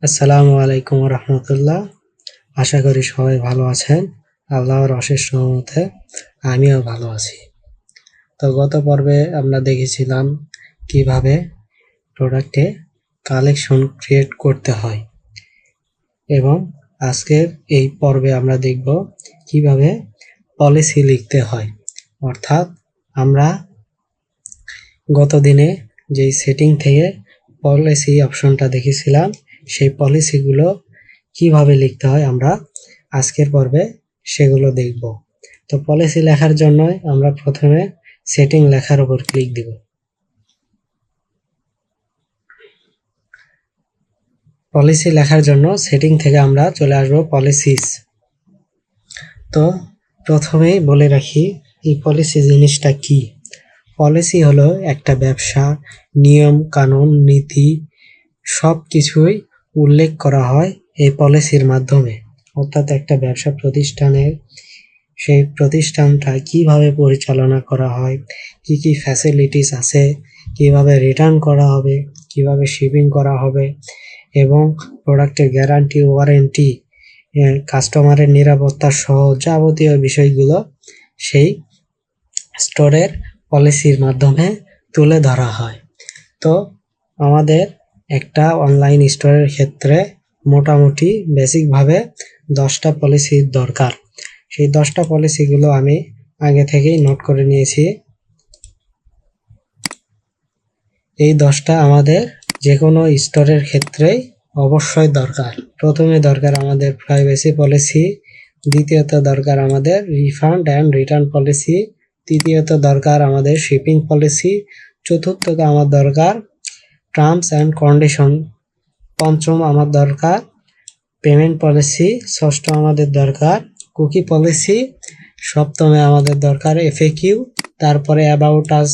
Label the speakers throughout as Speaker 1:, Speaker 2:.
Speaker 1: আসসালামু আলাইকুম রহমতুল্লাহ। আশা করি সবাই ভালো আছেন। আল্লাহর অশেষ রহমতে আমিও ভালো আছি। তো গত পর্বে আমরা দেখেছিলাম কিভাবে প্রোডাক্টে কালেকশন ক্রিয়েট করতে হয়, এবং আজকের এই পর্বে আমরা দেখব কিভাবে পলিসি লিখতে হয়। অর্থাৎ আমরা গত দিনে যেই সেটিং থেকে পলিসি অপশনটা দেখেছিলাম, সেই পলিসিগুলো কিভাবে লিখতে হয় আমরা আজকের পর্বে সেগুলো দেখব। তো পলিসি লেখার জন্য আমরা প্রথমে সেটিং লেখার উপর ক্লিক দিব। পলিসি লেখার জন্য সেটিং থেকে আমরা চলে আসব পলিসিস। তো প্রথমেই বলে রাখি এই পলিসি জিনিসটা কি। পলিসি হলো একটা ব্যবসা, নিয়ম কানুন নীতি সব কিছুই উল্লেখ করা হয় এই পলিসির মাধ্যমে। অর্থাৎ একটা ব্যবসা প্রতিষ্ঠানের সেই প্রতিষ্ঠানটা কিভাবে পরিচালনা করা হয়, কি কি ফ্যাসিলিটিস আছে, কিভাবে রিটার্ন করা হবে, কিভাবে শিপিং করা হবে, এবং প্রোডাক্টের গ্যারান্টি ওয়ারেন্টি, কাস্টমারের নিরাপত্তা সহ যাবতীয় বিষয়গুলো সেই স্টোরের পলিসির মাধ্যমে তুলে ধরা হয়। তো আমাদের একটা অনলাইন স্টোরের ক্ষেত্রে মোটামুটি বেসিকভাবে 10টা পলিসির দরকার। সেই 10টা পলিসিগুলো আমি আগে থেকেই নোট করে নিয়েছি। এই 10টা আমাদের যে কোনো স্টোরের ক্ষেত্রেই অবশ্যই দরকার। প্রথমে দরকার আমাদের প্রাইভেসি পলিসি, দ্বিতীয়ত দরকার আমাদের রিফান্ড অ্যান্ড রিটার্ন পলিসি, তৃতীয়ত দরকার আমাদের শিপিং পলিসি, চতুর্থত আমার দরকার টার্মস অ্যান্ড কন্ডিশন, পঞ্চম আমার দরকার পেমেন্ট পলিসি, ষষ্ঠ আমাদের দরকার কুকি পলিসি, সপ্তমে আমাদের দরকার এফএকিউ, তারপরে অ্যাবাউট আস,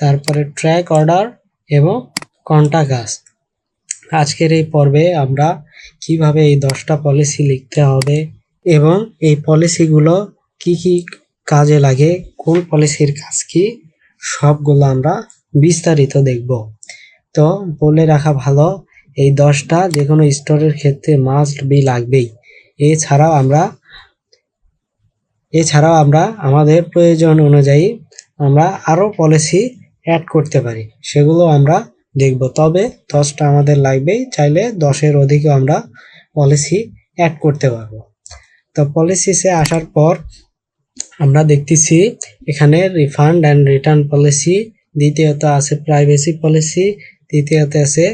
Speaker 1: তারপরে ট্র্যাক অর্ডার এবং কন্টাক্ট আস। আজকের এই পর্বে আমরা কিভাবে এই 10টা পলিসি লিখতে হবে এবং এই পলিসিগুলো কি কি কাজে লাগে, কোন পলিসির কাজ কি, সবগুলো আমরা বিস্তারিত দেখব। তো বলে রাখা ভালো, এই 10টা যে কোনো স্টোরের ক্ষেত্রে মাস্ট বি লাগবেই। এছাড়াও আমরা আমাদের প্রয়োজন অনুযায়ী আমরা আরও পলিসি অ্যাড করতে পারি, সেগুলো আমরা দেখব। তবে 10টা আমাদের লাগবেই, চাইলে 10-এর অধিকও আমরা পলিসি অ্যাড করতে পারবো। তো পলিসিসে আসার পর আমরা দেখতেছি এখানে রিফান্ড অ্যান্ড রিটার্ন পলিসি, দ্বিতীয়ত আছে প্রাইভেসি পলিসি, তৃতীয়ত আছে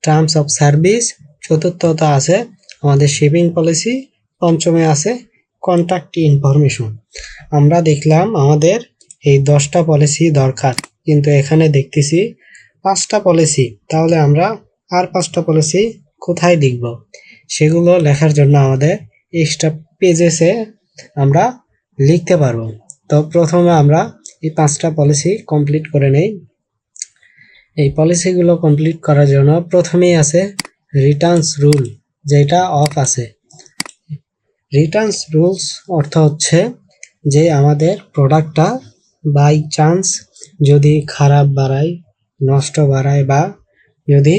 Speaker 1: টার্মস অফ সার্ভিস, চতুর্থত আছে আমাদের শিপিং পলিসি, পঞ্চমে আছে কন্ট্যাক্ট ইনফরমেশন। আমরা দেখলাম আমাদের এই 10টা পলিসি দরকার, কিন্তু এখানে দেখতেছি 5টা পলিসি। তাহলে আমরা আর 5টা পলিসি কোথায় লিখব? সেগুলো লেখার জন্য আমাদের এক্সট্রা পেজেসে আমরা লিখতে পারবো। তো প্রথমে আমরা এই 5টা পলিসি কমপ্লিট করে নেই। এই পলিসিগুলো কমপ্লিট করার জন্য প্রথমেই আছে রিটার্নস রুল, যেটা অফ আছে। রিটার্নস রুলস অর্থ হচ্ছে যে আমাদের প্রোডাক্টটা বাই চান্স যদি খারাপ বাড়ায়, নষ্ট বাড়ায়, বা যদি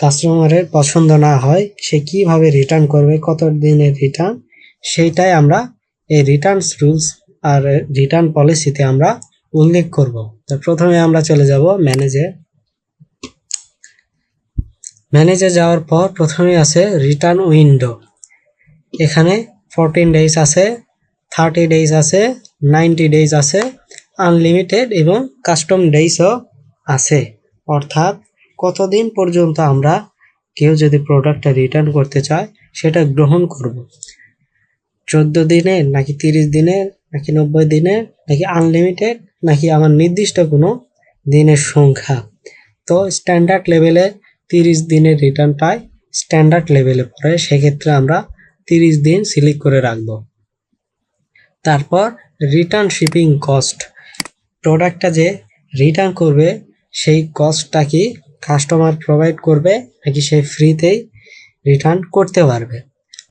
Speaker 1: কাস্টমারের পছন্দ না হয়, সে কিভাবে রিটার্ন করবে, কত দিনের রিটার্ন, সেইটাই আমরা এই রিটার্নস রুলস আর রিটার্ন পলিসিতে আমরা উল্লেখ করব। তো প্রথমে আমরা চলে যাব ম্যানেজে যাওয়ার পর প্রথমে আছে রিটার্ন উইন্ডো। এখানে 14 ডেজ আছে, 30 ডেজ আছে, 90 ডেজ আছে, আনলিমিটেড এবং কাস্টম ডেজও আছে। অর্থাৎ কতদিন পর্যন্ত আমরা কেউ যদি প্রোডাক্টটা রিটার্ন করতে চায় সেটা গ্রহণ করব। 14 দিনের, নাকি 30 দিনের, নাকি 90 দিনের, নাকি আনলিমিটেড, নাকি আমার নির্দিষ্ট কোনো দিনের সংখ্যা। তো স্ট্যান্ডার্ড লেভেলে 30 দিনের রিটার্নটাই স্ট্যান্ডার্ড লেভেলে পড়ে, সেক্ষেত্রে আমরা 30 দিন সিলেক্ট করে রাখবো। তারপর রিটার্ন শিপিং কস্ট, প্রোডাক্টটা যে রিটার্ন করবে সেই কস্টটা কি কাস্টমার প্রোভাইড করবে, নাকি সে ফ্রিতেই রিটার্ন করতে পারবে।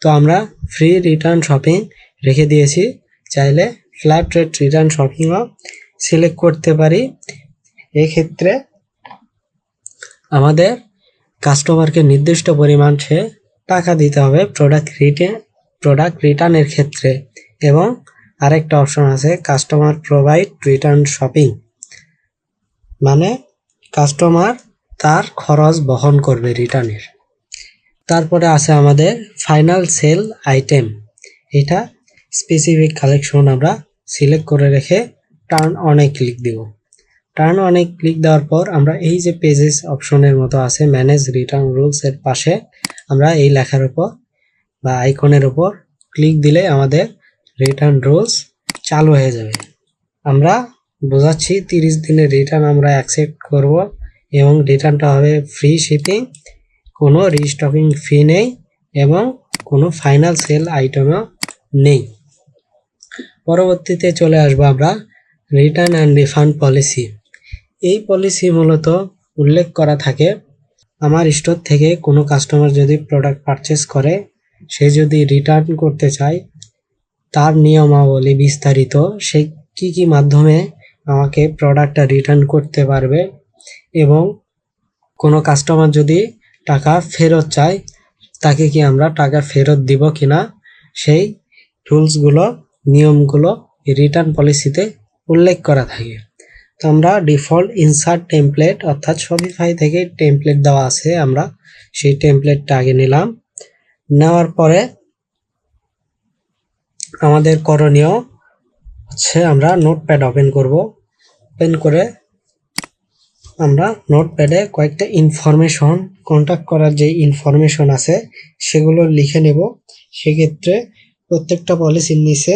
Speaker 1: তো আমরা ফ্রি রিটার্ন শপিং রেখে দিয়েছি, চাইলে ফ্ল্যাট রেট রিটার্ন শপিংও সিলেক্ট করতে পারি। এক্ষেত্রে আমাদের কাস্টমারকে নির্দিষ্ট পরিমাণ সে টাকা দিতে হবে প্রোডাক্ট রিটার্নের ক্ষেত্রে। এবং আরেকটা অপশন আছে কাস্টমার প্রোভাইড রিটার্ন শপিং, মানে কাস্টমার তার খরচ বহন করবে রিটার্নের। তারপরে আছে আমাদের ফাইনাল সেল আইটেম। এটা স্পেসিফিক কালেকশন আমরা সিলেক্ট করে রেখে টার্ন অনে ক্লিক দিব। টার্ন অনে ক্লিক দেওয়ার পর আমরা এই যে পেজেস অপশনের মতো আছে ম্যানেজ রিটার্ন রুলস এর পাশে আমরা এই লেখার উপর বা আইকনের উপর ক্লিক দিলে আমাদের রিটার্ন রুলস চালু হয়ে যাবে। আমরা বোঝাচ্ছি 30 দিনের রিটার্ন আমরা অ্যাকসেপ্ট করব এবং রিটার্নটা হবে ফ্রি শিপিং, কোনো রিস্টকিং ফি নেই এবং কোনো ফাইনাল সেল আইটেমও নেই। পরবর্তীতে চলে আসবো আমরা রিটার্ন অ্যান্ড রিফান্ড পলিসি। এই পলিসি মূলত উল্লেখ করা থাকে আমার স্টোর থেকে কোনো কাস্টমার যদি প্রোডাক্ট পারচেস করে, সে যদি রিটার্ন করতে চায় তার নিয়মাবলী বিস্তারিত, সে কি মাধ্যমে আমাকে প্রোডাক্টটা রিটার্ন করতে পারবে এবং কোনো কাস্টমার যদি টাকা ফেরত চায় তাকে কি আমরা টাকা ফেরত দিব কিনা, সেই রুলসগুলো নিয়মগুলো রিটার্ন পলিসিতে উল্লেখ করা থাকে। তো আমরা ডিফল্ট ইনসার্ট টেমপ্লেট অর্থাৎ শপিফাই থেকে টেমপ্লেট দেওয়া আছে, আমরা সেই টেমপ্লেটটা আগে নিলাম। নেওয়ার পরে আমাদের করণীয় হচ্ছে আমরা নোটপ্যাড ওপেন করব। ওপেন করে আমরা নোটপ্যাডে কয়েকটা ইনফরমেশন, কন্ট্যাক্ট করার যে ইনফরমেশন আছে সেগুলো লিখে নেব। সেক্ষেত্রে প্রত্যেকটা পলিসির নিচে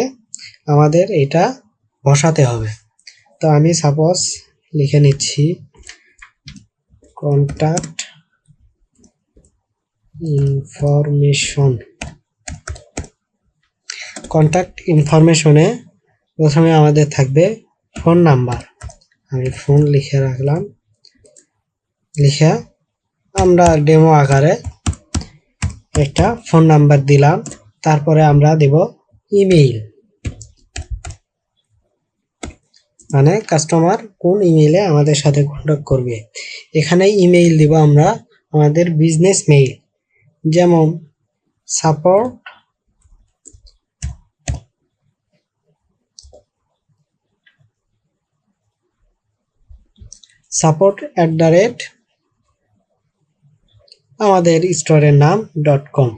Speaker 1: আমাদের এটা বসাতে হবে। তো আমি সাপোজ লিখে নিচ্ছি কন্ট্যাক্ট ইনফরমেশন। কন্ট্যাক্ট ইনফরমেশনে প্রথমে আমাদের থাকবে ফোন নাম্বার, আমি ফোন লিখে রাখলাম। লিখে আমরা ডেমো আকারে একটা ফোন নাম্বার দিলাম। তারপরে আমরা দেব ইমেইল, মানে কাস্টমার কোন ইমেইলে আমাদের সাথে কন্ট্যাক্ট করবে। এখানে ইমেইল দিব আমরা আমাদের বিজনেস মেইল, যেমন support@ আমাদের স্টোরের নাম .com।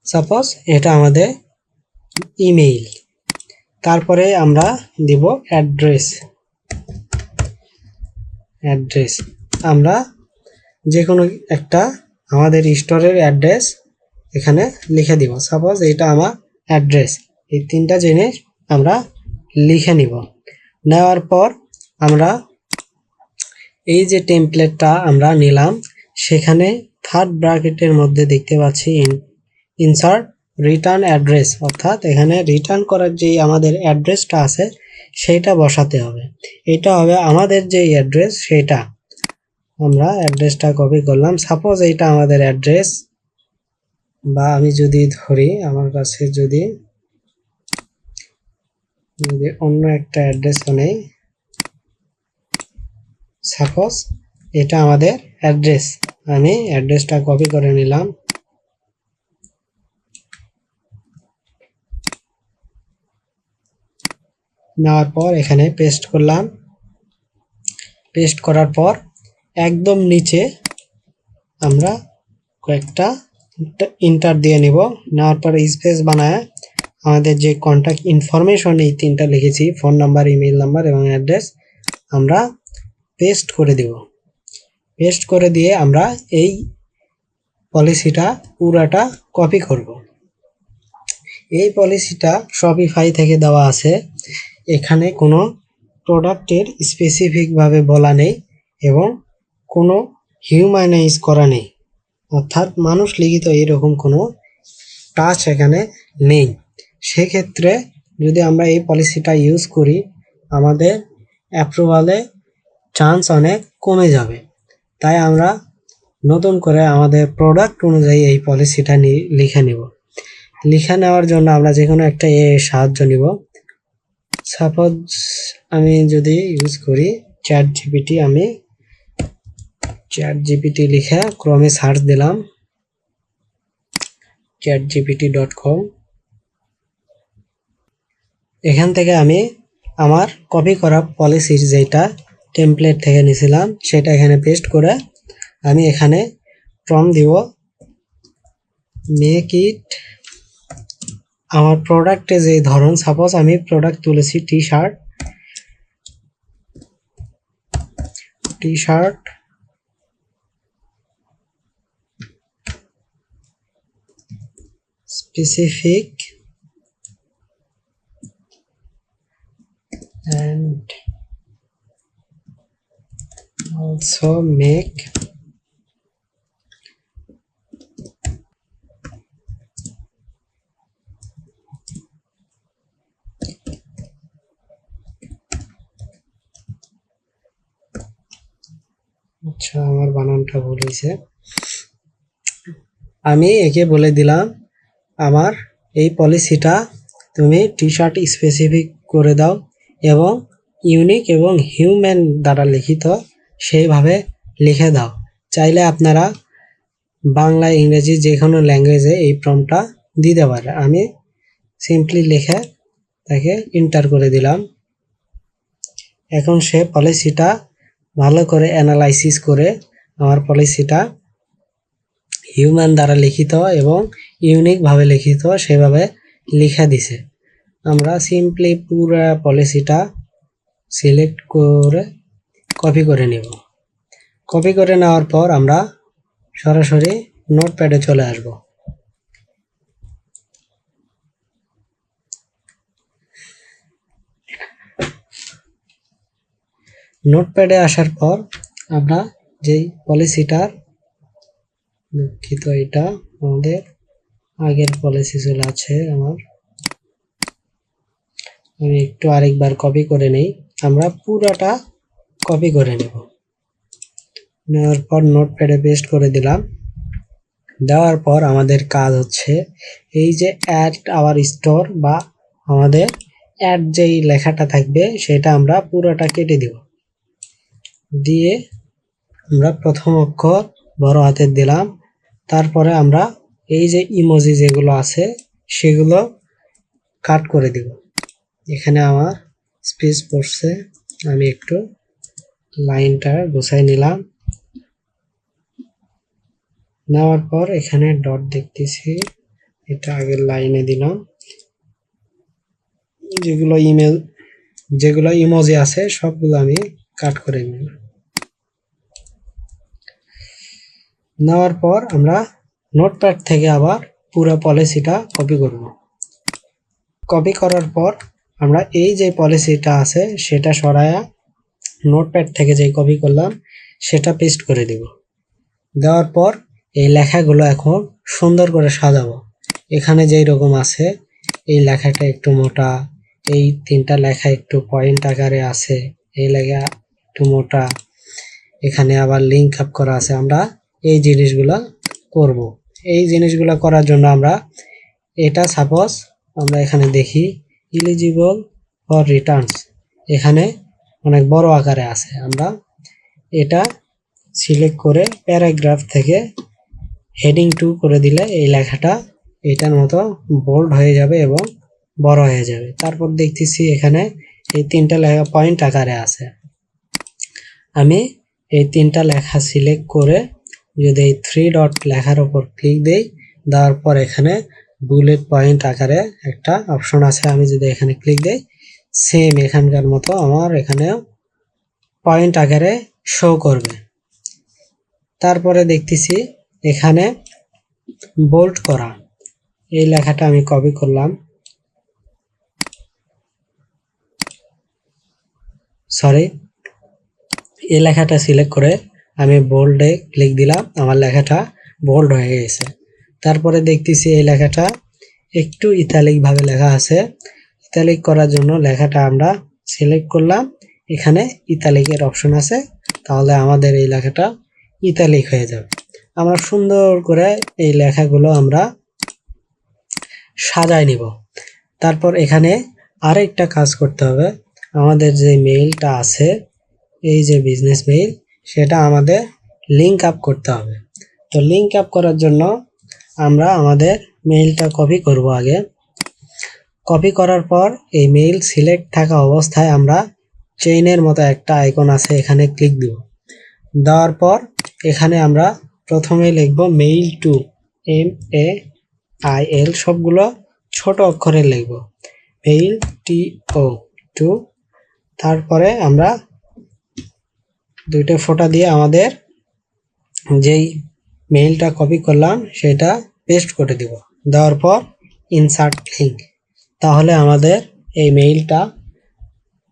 Speaker 1: সাপোজ এটা আমাদের ইমেইল। তারপরে আমরা দিব অ্যাড্রেস। আমরা যে কোনো একটা আমাদের স্টোরের অ্যাড্রেস এখানে লিখে দিব। সাপোজ এটা আমার অ্যাড্রেস। এই তিনটা জিনিস আমরা লিখে নিব। নেওয়ার পর আমরা এই যে টেমপ্লেটটা আমরা নিলাম, সেখানে থার্ড ব্র্যাকেটের মধ্যে দেখতে পাচ্ছি ইনসার্ট রিটার্ন অ্যাড্রেস, অর্থাৎ এখানে রিটার্ন করার যে আমাদের অ্যাড্রেসটা আছে সেইটা বসাতে হবে। এটা হবে আমাদের যে অ্যাড্রেস, সেটা আমরা অ্যাড্রেসটা কপি করলাম। সাপোজ এইটা আমাদের অ্যাড্রেস, বা আমি যদি ধরি আমার কাছে যদি অন্য একটা অ্যাড্রেস নেই, সাপোজ এটা আমাদের অ্যাড্রেস, আমি অ্যাড্রেসটা কপি করে নিলাম। নেওয়ার পর এখানে পেস্ট করলাম। পেস্ট করার পর একদম নিচে আমরা কয়েকটা ইন্টার দিয়ে নিব। নেওয়ার পর স্পেস বানায় আমাদের যে কন্ট্যাক্ট ইনফরমেশন এই তিনটা লিখেছি, ফোন নাম্বার, ইমেইল নাম্বার এবং অ্যাড্রেস, আমরা পেস্ট করে দেব। পেস্ট করে দিয়ে আমরা এই পলিসিটা পুরাটা কপি করব। এই পলিসিটা শপিফাই থেকে দেওয়া আছে, এখানে কোনো প্রোডাক্টের স্পেসিফিকভাবে বলা নেই এবং কোনো হিউম্যানাইজ করা নেই, অর্থাৎ মানুষ লিখিত এরকম কোনো টাচ এখানে নেই। সেক্ষেত্রে যদি আমরা এই পলিসিটা ইউজ করি আমাদের অ্যাপ্রুভালে চান্স অনেক কমে যাবে। তাই আমরা নতুন করে আমাদের প্রোডাক্ট অনুযায়ী এই পলিসিটা লিখে নিব। লিখে নেওয়ার জন্য আমরা যে কোনো একটা সাহায্য নিব। সাপোজ আমি যদি ইউজ করি চ্যাট জিপিটি, আমি চ্যাট জিপিটি লিখে ক্রমে সার্চ দিলাম chatgpt.com। এখান থেকে আমি আমার কপি করা পলিসির যেটা টেমপ্লেট থেকে নিয়েছিলাম সেটা এখানে পেস্ট করে আমি এখানে প্রম্পট দিব মেক ইট আমার প্রোডাক্টে যে ধরন, সাপোজ আমি প্রোডাক্ট তুলেছি T shirt specific and also make আচ্ছা আমার বানানটা ভুল হয়েছে। আমি একে বলে দিলাম আমার এই পলিসিটা তুমি টি শার্ট স্পেসিফিক করে দাও এবং ইউনিক এবং হিউম্যান দ্বারা লিখিত সেইভাবে লিখে দাও। চাইলে আপনারা বাংলা ইংরেজি যে কোনো ল্যাঙ্গুয়েজে এই প্রম্পটটা দিতে পারে। আমি সিম্পলি লিখে তাকে এন্টার করে দিলাম। এখন সে পলিসিটা ভালো করে অ্যানালাইসিস করে আমার পলিসিটা হিউম্যান দ্বারা লিখিত এবং ইউনিকভাবে লিখিত সেভাবে লিখে দিছে। আমরা সিম্পলি পুরো পলিসিটা সিলেক্ট করে কপি করে নেব। কপি করে নেওয়ার পর আমরা সরাসরি নোটপ্যাডে চলে আসব। নোটপ্যাডে আসার পর আমরা যেই পলিসিটার দুঃখিত এটা আমাদের আগের পলিসি চলে আছে আমি একটু আরেকবার কপি করে নেই। আমরা পুরাটা কপি করে নেব। নেওয়ার পর নোটপ্যাডে পেস্ট করে দিলাম। দেওয়ার পর আমাদের কাজ হচ্ছে এই যে অ্যাড আওয়ার স্টোর বা আমাদের অ্যাড যেই লেখাটা থাকবে সেটা আমরা পুরোটা কেটে দিব। দিয়ে আমরা প্রথম অক্ষর বড় হাতের দিলাম। তারপরে আমরা এই যে ইমোজি যেগুলো আছে সেগুলো কাট করে দিব। এখানে আমার স্পেস পড়ছে, আমি একটু লাইনটা গুছাই নিলাম। নেওয়ার পর এখানে ডট দেখতেছি, এটা আগের লাইনে দিলাম। যেগুলো ইমোজি আছে সবগুলো আমি কাট করে নিলাম। নেওয়ার পর আমরা নোটপ্যাড থেকে আবার পুরো পলিসিটা কপি করব। কপি করার পর আমরা এই যে পলিসিটা আছে সেটা সরায়া নোটপ্যাড থেকে যে কপি করলাম সেটা পেস্ট করে দেব। দেওয়ার পর এই লেখাগুলো এখন সুন্দর করে সাজাবো। এখানে যেই রকম আছে এই লেখাটা একটু মোটা, এই তিনটা লেখা একটু পয়েন্ট আকারে আছে, এই লেখা একটু মোটা, এখানে আবার লিঙ্ক আপ করা আছে। আমরা এই জিনিসগুলা করব। এই জিনিসগুলা করার জন্য আমরা এটা সাপোজ আমরা এখানে দেখি এলিজিবল ফর রিটার্নস, এখানে অনেক বড় আকারে আছে। আমরা এটা সিলেক্ট করে প্যারাগ্রাফ থেকে হেডিং 2 করে দিলে এই লেখাটা এটার মতো বোল্ড হয়ে যাবে এবং বড় হয়ে যাবে। তারপর দেখতেছি এখানে এই তিনটা লেখা পয়েন্ট আকারে আছে। আমি এই তিনটা লেখা সিলেক্ট করে যদি এই 3 ডট লেখার উপর ক্লিক দেই, দেওয়ার পর এখানে বুলেট পয়েন্ট আকারে একটা অপশন আছে। আমি যদি এখানে ক্লিক দেই সেম এখানকার মতো আমার এখানে পয়েন্ট আকারে শো করবে। তারপরে দেখতেছি এখানে বোল্ড করা, এই লেখাটা আমি কপি করলাম, এই লেখাটা সিলেক্ট করে আমি বোল্ডে ক্লিক দিলাম, আমার লেখাটা বোল্ড হয়ে গেছে। তারপরে দেখতেছি এই লেখাটা একটু ইতালিক ভাবে লেখা আছে। ইতালিক করার জন্য লেখাটা আমরা সিলেক্ট করলাম, এখানে ইতালিকের অপশন আছে, তাহলে আমাদের এই লেখাটা ইতালিক হয়ে যাবে। আমরা সুন্দর করে এই লেখাগুলো আমরা সাজায় নিব। তারপর এখানে আরেকটা কাজ করতে হবে, আমাদের যে মেইলটা আছে, এই যে বিজনেস মেইল, সেটা আমাদের লিঙ্ক আপ করতে হবে। তো লিঙ্ক আপ করার জন্য আমরা আমাদের মেইলটা কপি করব। আগে কপি করার পর এই মেইল সিলেক্ট থাকা অবস্থায় আমরা চেইনের মতো একটা আইকন আছে, এখানে ক্লিক দিব। দেওয়ার পর এখানে আমরা প্রথমে লিখব মেইল টু, MAIL, সবগুলো ছোট অক্ষরে লিখব, মেইল TO2। তারপরে আমরা দুইটা ফোঁটা দিয়ে আমাদের যেই মেইলটা কপি করলাম সেটা পেস্ট করে দিব। দেওয়ার পর ইনসার্ট লিঙ্ক, তাহলে আমাদের এই মেইলটা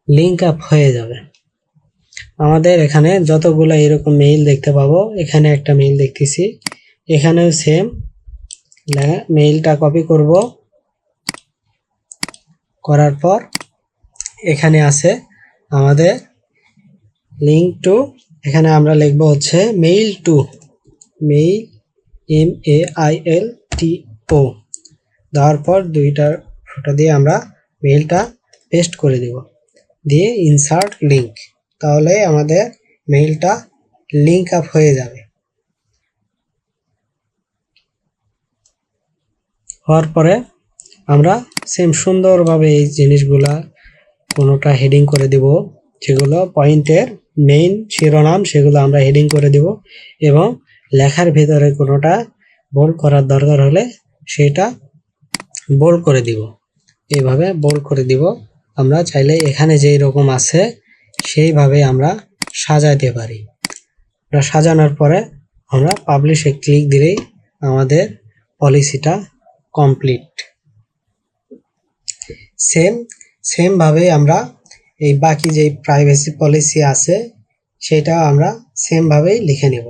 Speaker 1: লিঙ্ক আপ হয়ে যাবে। আমাদের এখানে যতগুলো এরকম মেইল দেখতে পাবো, এখানে একটা মেইল দেখতেছি, এখানেও সেম মেইলটা কপি করব। করার পর এখানে আছে আমাদের লিঙ্ক টু, এখানে আমরা লিখব হচ্ছে মেইল টু, মেইল MAILTO। দেওয়ার পর দুইটা ফোঁটা দিয়ে আমরা মেইলটা পেস্ট করে দেব, দিয়ে ইনসার্ট লিঙ্ক, তাহলে আমাদের মেইলটা লিঙ্ক আপ হয়ে যাবে। হওয়ার পরে আমরা সেম সুন্দরভাবে এই জিনিসগুলা কোনোটা হেডিং করে দেব, যেগুলো পয়েন্টের মেইন শিরোনাম সেগুলো আমরা হেডিং করে দেব, এবং লেখার ভিতরে কোনোটা বোল্ড করার দরকার হলে সেটা বোল্ড করে দিব। এইভাবে বোল্ড করে দিব। আমরা চাইলে এখানে যেই রকম আছে সেইভাবে আমরা সাজাতে পারি। আমরা সাজানোর পরে আমরা পাবলিশে ক্লিক দিলেই আমাদের পলিসিটা কমপ্লিট। সেম ভাবে আমরা এই বাকি যে প্রাইভেসি পলিসি আছে সেটা আমরা সেম ভাবেই লিখে নেব।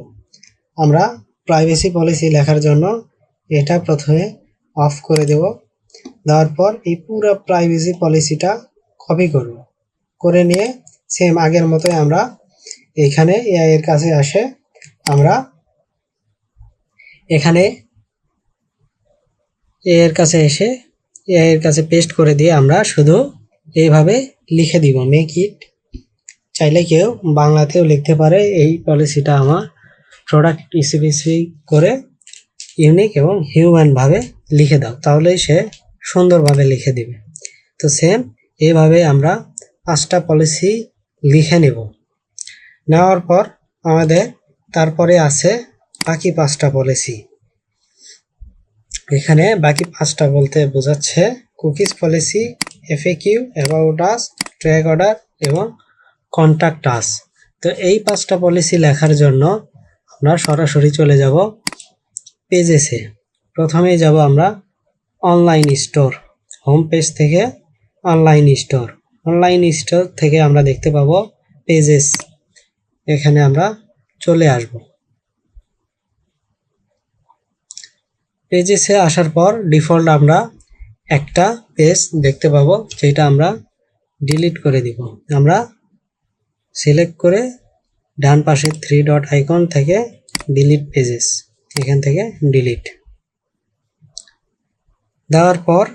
Speaker 1: আমরা প্রাইভেসি পলিসি লেখার জন্য এটা প্রথমে অফ করে দেব। দেওয়ার পর এই পুরো প্রাইভেসি পলিসিটা কপি করব, করে নিয়ে সেম আগের মতোই আমরা এখানে এআই এর কাছে আসে আমরা এখানে এর কাছে এসে এর কাছে পেস্ট করে দিয়ে আমরা শুধু এইভাবে লিখে দিব মেক ইট। চাইলে কেউ বাংলাতেও লিখতে পারে, এই পলিসিটা আমার প্রোডাক্ট স্পেসিফিক করে ইউনিক এবং হিউম্যান ভাবে লিখে দাও, তাহলেই সে সুন্দরভাবে লিখে দিবে। তো সেম এইভাবে আমরা 5টা পলিসি লিখে নেব। নেওয়ার পর আমাদের তারপরে আছে বাকি 5টা পলিসি। এখানে বাকি 5টা বলতে বোঝাচ্ছে cookies policy, FAQ, about us, track order এবং কন্ট্যাক্ট আস। তো এই 5টা পলিসি লেখার জন্য আমরা সরাসরি চলে যাব পেজেসে। প্রথমেই যাব আমরা অনলাইন স্টোর, হোম পেজ থেকে অনলাইন স্টোর। অনলাইন স্টোর থেকে আমরা দেখতে পাবো পেজেস, এখানে আমরা চলে আসব। পেজেসে আসার পর ডিফল্ট আমরা একটা পেজ দেখতে পাবো, যেটা আমরা ডিলিট করে দিব। আমরা সিলেক্ট করে ডান পাশে 3 ডট আইকন থেকে ডিলিট পেজেস, এখান থেকে ডিলিট দেওয়ার পর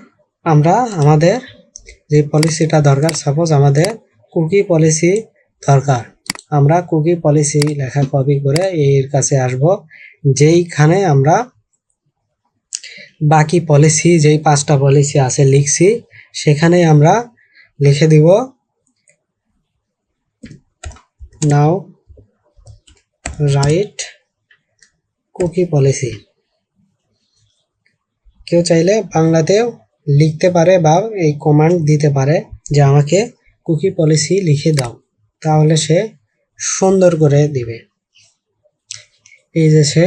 Speaker 1: আমরা আমাদের যে পলিসিটা দরকার, সাপোজ আমাদের কুকি পলিসি দরকার, আমরা কুকি পলিসি লেখা কপি করে এর কাছে আসব, যেইখানে আমরা বাকি পলিসি যেই 5টা পলিসি আছে লিখছি সেখানে আমরা লিখে দিব নাও রাইট কুকি পলিসি। কেউ চাইলে বাংলাতেও লিখতে পারে বা এই কমান্ড দিতে পারে যে আমাকে কুকি পলিসি লিখে দাও, তাহলে সে সুন্দর করে দিবে। এই যে সে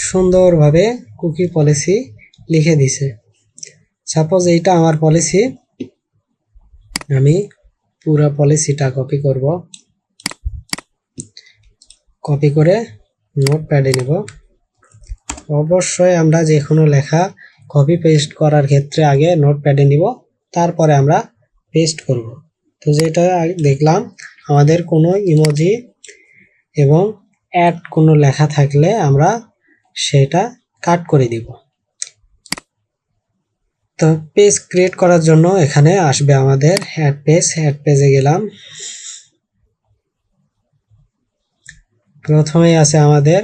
Speaker 1: সুন্দরভাবে কুকি পলিসি লিখে দিছে। সাপোজ এইটা আমার পলিসি, আমি পুরো পলিসিটা কপি করব, কপি করে নোটপ্যাডে নেব। অবশ্যই আমরা যে কোনো লেখা কপি পেস্ট করার ক্ষেত্রে আগে নোটপ্যাডে নিব, তারপরে আমরা পেস্ট করব। তো যেটা দেখলাম, আমাদের কোনো ইমোজি এবং অ্যাড কোনো লেখা থাকলে আমরা সেটা কাট করে দিব। তো পেজ ক্রিয়েট করার জন্য এখানে আসবে আমাদের অ্যাড পেজে গেলাম। প্রথমেই আছে আমাদের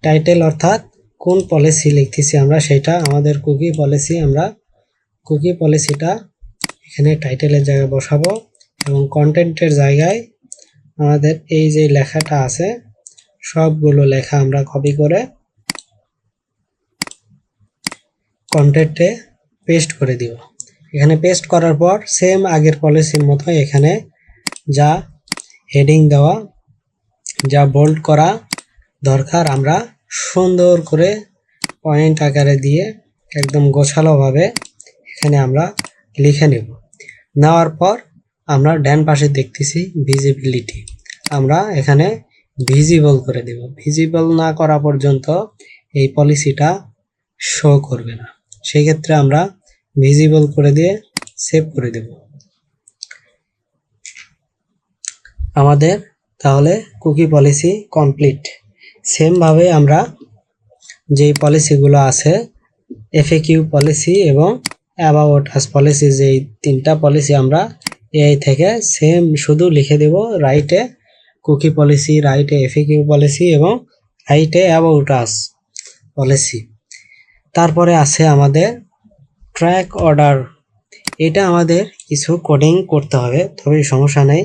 Speaker 1: টাইটেল অর্থাৎ কোন পলিসি লিখতেছি আমরা সেটা, আমাদের কুকি পলিসি। আমরা কুকি পলিসিটা এখানে টাইটেলের জায়গায় বসাবো এবং কন্টেন্টের জায়গায় আমাদের এই যে লেখাটা আছে সবগুলো লেখা আমরা কপি করে কন্টেন্টে পেস্ট করে দিব। এখানে পেস্ট করার পর সেম আগের পলিসির মতো এখানে যা হেডিং দেওয়া, যা বোল্ড করা দরকার আমরা সুন্দর করে পয়েন্ট আকারে দিয়ে একদম গোছালোভাবে এখানে আমরা লিখে নেব। নেওয়ার পর আমরা ডান পাশে দেখতেছি ভিজিবিলিটি, আমরা এখানে ভিজিবল করে দেব। ভিজিবল না করা পর্যন্ত এই পলিসিটা শো করবে না, সেই ক্ষেত্রে আমরা ভিজিবল করে দিয়ে সেভ করে দেব। আমাদের তাহলে কুকি পলিসি কমপ্লিট। সেম ভাবে আমরা যেই পলিসিগুলো আছে এফএকিউ পলিসি এবং অ্যাবাউট আস পলিসি, যেই তিনটা পলিসি আমরা এই থেকে সেম শুধু লিখে দেব রাইটে কুকি পলিসি, রাইটে এফএকিউ পলিসি এবং রাইটে অ্যাবাউট আস পলিসি। তারপরে আছে আমাদের ট্র্যাক অর্ডার। এটা আমাদের কিছু কোডিং করতে হবে, তবে সমস্যা নেই,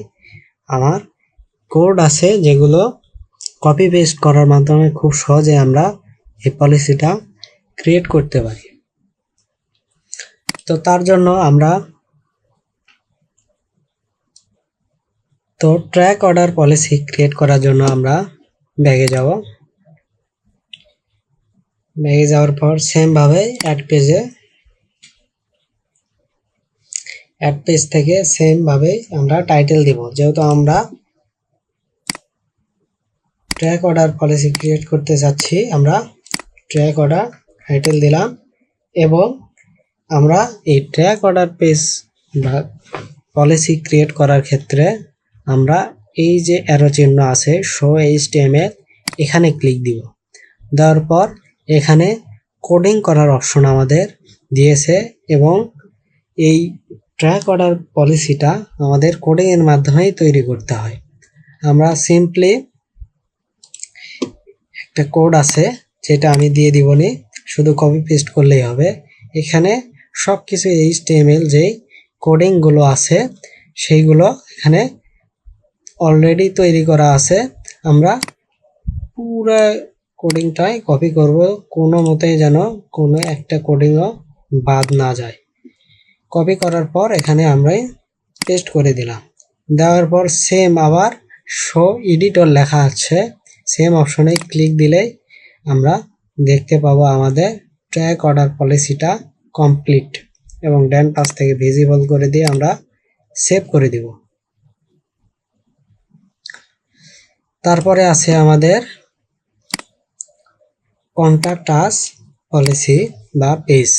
Speaker 1: আমার কোড আছে যেগুলো কপি পেস্ট করার মাধ্যমে খুব সহজে আমরা এই পলিসিটা ক্রিয়েট করতে পারি। তো তার জন্য আমরা ট্র্যাক অর্ডার পলিসি ক্রিয়েট করার জন্য আমরা ব্যাগে যাওয়ার পর সেম ভাবে অ্যাড পেজ থেকে সেম ভাবে আমরা টাইটেল দিব। যেহেতু আমরা ট্র্যাক অর্ডার পলিসি ক্রিয়েট করতে যাচ্ছি, আমরা ট্র্যাক অর্ডার টাইটেল দিলাম এবং আমরা এই ট্র্যাক অর্ডার পেজ বা পলিসি ক্রিয়েট করার ক্ষেত্রে আমরা এই যে অ্যারো চিহ্ন আছে শো এইচটিএমএল, এখানে ক্লিক দিব। দেওয়ার পর এখানে কোডিং করার অপশন আমাদের দিয়েছে এবং এই ট্র্যাক অর্ডার পলিসিটা আমাদের কোডিং এর মাধ্যমেই তৈরি করতে হয়। আমরা সিম্পলি একটা কোড আছে যেটা আমি দিয়ে দিবনি, শুধু কপি পেস্ট করলেই হবে। এখানে সবকিছু এইচটিএমএল যেই কোডিং গুলো আছে সেইগুলো এখানে অলরেডি তৈরি করা আছে। আমরা পুরো কোডিংটাই কপি করব, কোনো মতেই যেন কোনো একটা কোডিংও বাদ না যায়। কপি করার পর এখানে আমরা পেস্ট করে দিলাম। দেওয়ার পর সেম আবার শো এডিটর লেখা আছে, সেম অপশনে ক্লিক দিলেই আমরা দেখতে পাবো আমাদের ট্র্যাক অর্ডার পলিসিটা কমপ্লিট এবং ডান পাশ থেকে ভিজিবল করে দিয়ে আমরা সেভ করে দিব। তারপরে আছে আমাদের কন্টাক্ট আস পলিসি বা পেজ।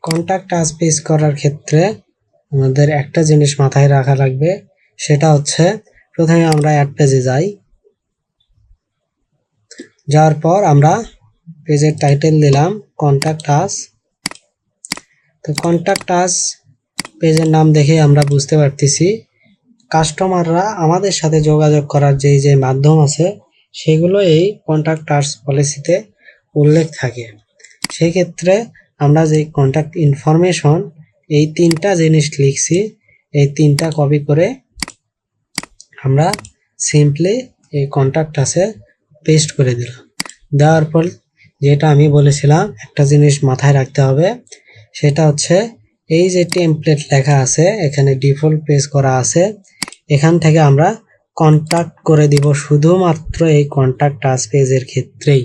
Speaker 1: কন্টাক্ট আস পেজ করার ক্ষেত্রে আমাদের একটা জিনিস মাথায় রাখা লাগবে, সেটা হচ্ছে প্রথমে আমরা অ্যাড পেজে যাওয়ার পর আমরা পেজের টাইটেল দিলাম কন্টাক্ট আস। তো কন্টাক্ট আস পেজের নাম দেখে আমরা বুঝতে পারতেছি কাস্টমাররা আমাদের সাথে যোগাযোগ করার যে মাধ্যম আছে সেগুলো এই কন্টাক্ট আস পলিসিতে উল্লেখ থাকে। সেই ক্ষেত্রে আমরা যে কন্টাক্ট ইনফরমেশন এই তিনটা জিনিস লিখছি, এই তিনটা কপি করে আমরা সিম্পলি এই কন্টাক্ট আসে পেস্ট করে দিলাম। দেওয়ার পর যেটা আমি বলেছিলাম একটা জিনিস মাথায় রাখতে হবে, সেটা হচ্ছে এই যে টেমপ্লেট লেখা আছে এখানে ডিফল্ট পেজ করা আছে, এখান থেকে আমরা কন্টাক্ট করে দিব শুধুমাত্র এই কন্টাক্ট আস পেজের ক্ষেত্রেই।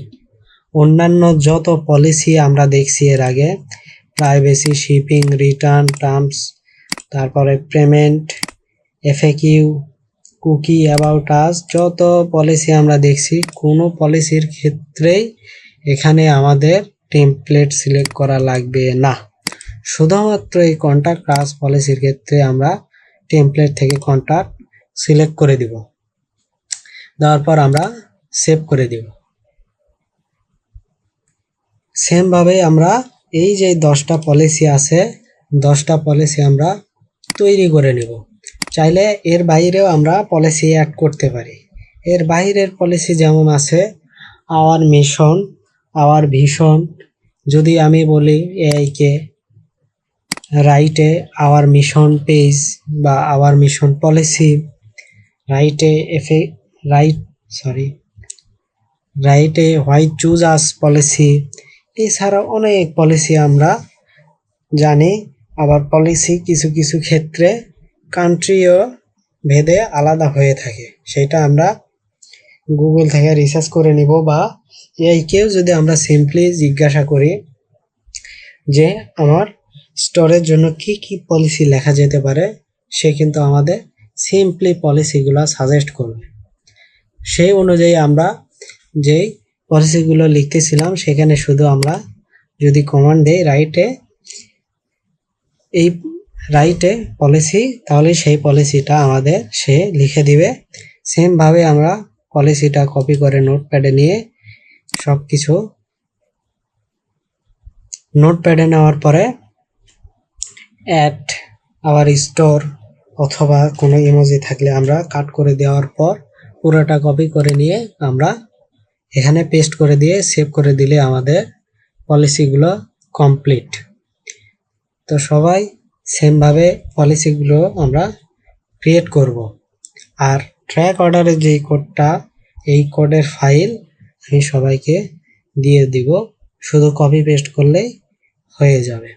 Speaker 1: অন্যান্য যত পলিসি আমরা দেখছি এর আগে, প্রাইভেসি, শিপিং, রিটার্ন, টার্মস, তারপরে payment, FAQ, cookie, about us, যত পলিসি আমরা দেখছি কোনো পলিসির ক্ষেত্রেই এখানে আমাদের টেমপ্লেট সিলেক্ট করা লাগবে না। শুধুমাত্র এই কন্টাক্ট আস পলিসির ক্ষেত্রে আমরা টেমপ্লেট থেকে কন্টাক্ট সিলেক্ট করে দিব। দেওয়ার পর আমরা সেভ করে দিব। সেমভাবে আমরা এই যে 10টা পলিসি আছে 10টা পলিসি আমরা তৈরি করে নেব। চাইলে এর বাইরেও আমরা পলিসি অ্যাড করতে পারি। এর বাইরের পলিসি যেমন আছে আওয়ার মিশন, আওয়ার ভিশন। যদি আমি বলি এআইকে রাইটে আওয়ার মিশন পেজ বা আওয়ার মিশন পলিসি, রাইটে রাইটে হোয়াই চুজ আস পলিসি। এছাড়া অনেক পলিসি আমরা জানি। আবার পলিসি কিছু কিছু ক্ষেত্রে কান্ট্রিও ভেদে আলাদা হয়ে থাকে, সেটা আমরা গুগল থেকে রিসার্চ করে নিব বা এআইকেও যদি আমরা সিম্পলি জিজ্ঞাসা করি যে আমার স্টোরের জন্য কি কি পলিসি লেখা যেতে পারে, সে কিন্তু আমাদের সিম্পলি পলিসিগুলো সাজেস্ট করবে। সেই অনুযায়ী আমরা যেই পলিসিগুলো লিখতেছিলাম সেখানে শুধু আমরা যদি কমান্ড দেই রাইটে পলিসি, তাহলে সেই পলিসিটা আমাদের সে লিখে দিবে। সেমভাবে আমরা পলিসিটা কপি করে নোটপ্যাডে নিয়ে সব কিছু নোটপ্যাডে নেওয়ার পরে অ্যাট আওয়ার স্টোর অথবা কোনো ইমোজি থাকলে আমরা কাট করে দেওয়ার পর পুরোটা কপি করে নিয়ে আমরা এখানে পেস্ট করে দিয়ে সেভ করে দিলে আমাদের পলিসিগুলো কমপ্লিট। তো সবাই সেমভাবে পলিসিগুলো আমরা ক্রিয়েট করব। আর ট্র্যাক অর্ডারের যেই কোডটা, এই কোডের ফাইল আমি সবাইকে দিয়ে দিব, শুধু কপি পেস্ট করলেই হয়ে যাবে।